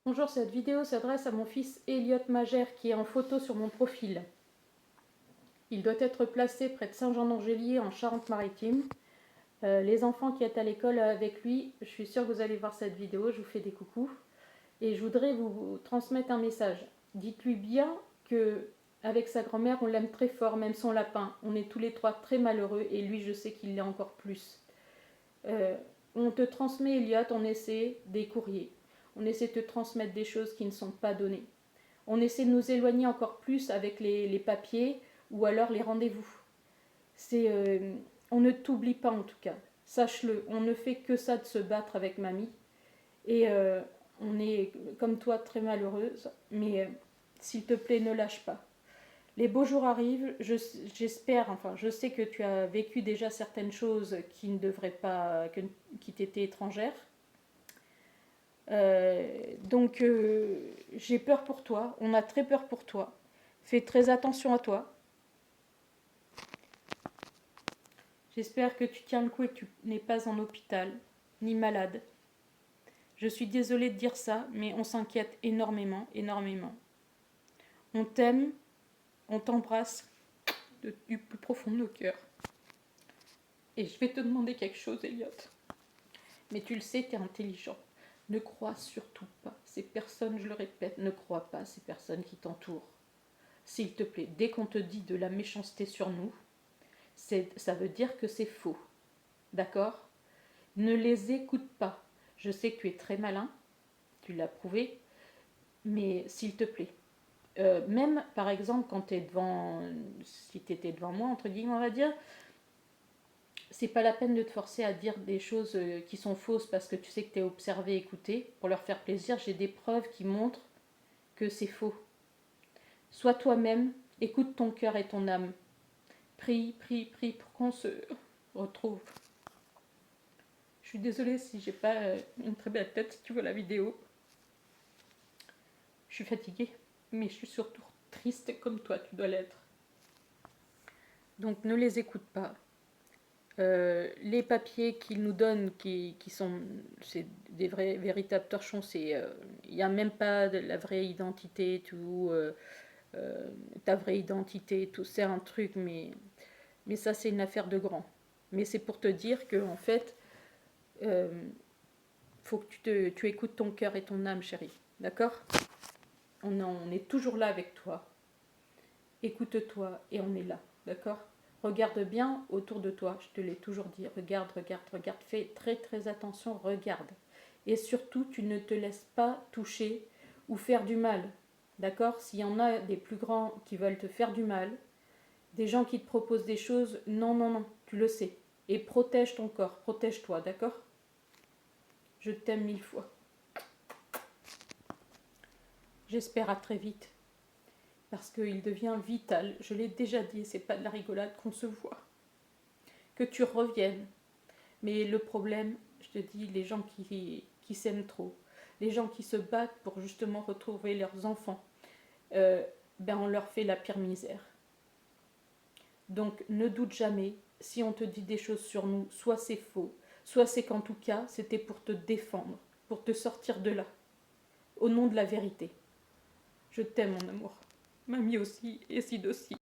Bonjour, cette vidéo s'adresse à mon fils Elliot Magère qui est en photo sur mon profil. Il doit être placé près de Saint-Jean-d'Angély en Charente-Maritime. Les enfants qui sont à l'école avec lui, je suis sûre que vous allez voir cette vidéo, je vous fais des coucous. Et je voudrais vous transmettre un message. Dites-lui bien que avec sa grand-mère, on l'aime très fort, même son lapin. On est tous les trois très malheureux et lui, je sais qu'il l'est encore plus. Euh, on te transmet, Elliot, on essaie des courriers. On essaie de te transmettre des choses qui ne sont pas données. On essaie de nous éloigner encore plus avec les papiers ou alors les rendez-vous. On ne t'oublie pas en tout cas. Sache-le, on ne fait que ça de se battre avec mamie. Et on est, comme toi, très malheureuse. Mais s'il te plaît, ne lâche pas. Les beaux jours arrivent. J'espère, enfin, je sais que tu as vécu déjà certaines choses qui ne devraient pas, qui t'étaient étrangères. J'ai peur pour toi, on a très peur pour toi. Fais très attention à toi. J'espère que tu tiens le coup et que tu n'es pas en hôpital, ni malade. Je suis désolée de dire ça, mais on s'inquiète énormément, énormément. On t'aime, on t'embrasse du plus profond de nos cœurs. Et je vais te demander quelque chose, Elliot. Mais tu le sais, tu es intelligent. Ne crois surtout pas ces personnes, je le répète, ne crois pas ces personnes qui t'entourent. S'il te plaît, dès qu'on te dit de la méchanceté sur nous, ça veut dire que c'est faux. D'accord? Ne les écoute pas. Je sais que tu es très malin, tu l'as prouvé, mais s'il te plaît. Même par exemple quand tu es devant, si tu étais devant moi, entre guillemets, on va dire, c'est pas la peine de te forcer à dire des choses qui sont fausses parce que tu sais que tu es observé, écouté. Pour leur faire plaisir, j'ai des preuves qui montrent que c'est faux. Sois toi-même, écoute ton cœur et ton âme. Prie, prie, prie pour qu'on se retrouve. Je suis désolée si j'ai pas une très belle tête si tu vois la vidéo. Je suis fatiguée, mais je suis surtout triste comme toi, tu dois l'être. Donc ne les écoute pas. Les papiers qu'ils nous donnent, qui sont c'est des vrais, véritables torchons, il n'y a même pas de la vraie identité, tout, ta vraie identité, tout, c'est un truc, mais ça c'est une affaire de grand. Mais c'est pour te dire que en fait, euh, faut que tu écoutes ton cœur et ton âme, chérie. D'accord? On est toujours là avec toi. Écoute-toi et on est là. D'accord? Regarde bien autour de toi. Je te l'ai toujours dit. Regarde, regarde, regarde. Fais très très attention. Regarde. Et surtout, tu ne te laisses pas toucher ou faire du mal. D'accord? S'il y en a des plus grands qui veulent te faire du mal, des gens qui te proposent des choses, non, non, non. Tu le sais. Et protège ton corps. Protège-toi. D'accord? Je t'aime 1000 fois. J'espère à très vite. Parce qu'il devient vital, je l'ai déjà dit, c'est pas de la rigolade qu'on se voit. Que tu reviennes. Mais le problème, je te dis, les gens qui s'aiment trop, les gens qui se battent pour justement retrouver leurs enfants, on leur fait la pire misère. Donc ne doute jamais, si on te dit des choses sur nous, soit c'est faux, soit c'est qu'en tout cas, c'était pour te défendre, pour te sortir de là, au nom de la vérité. Je t'aime, mon amour. Mamie aussi, et Sid aussi.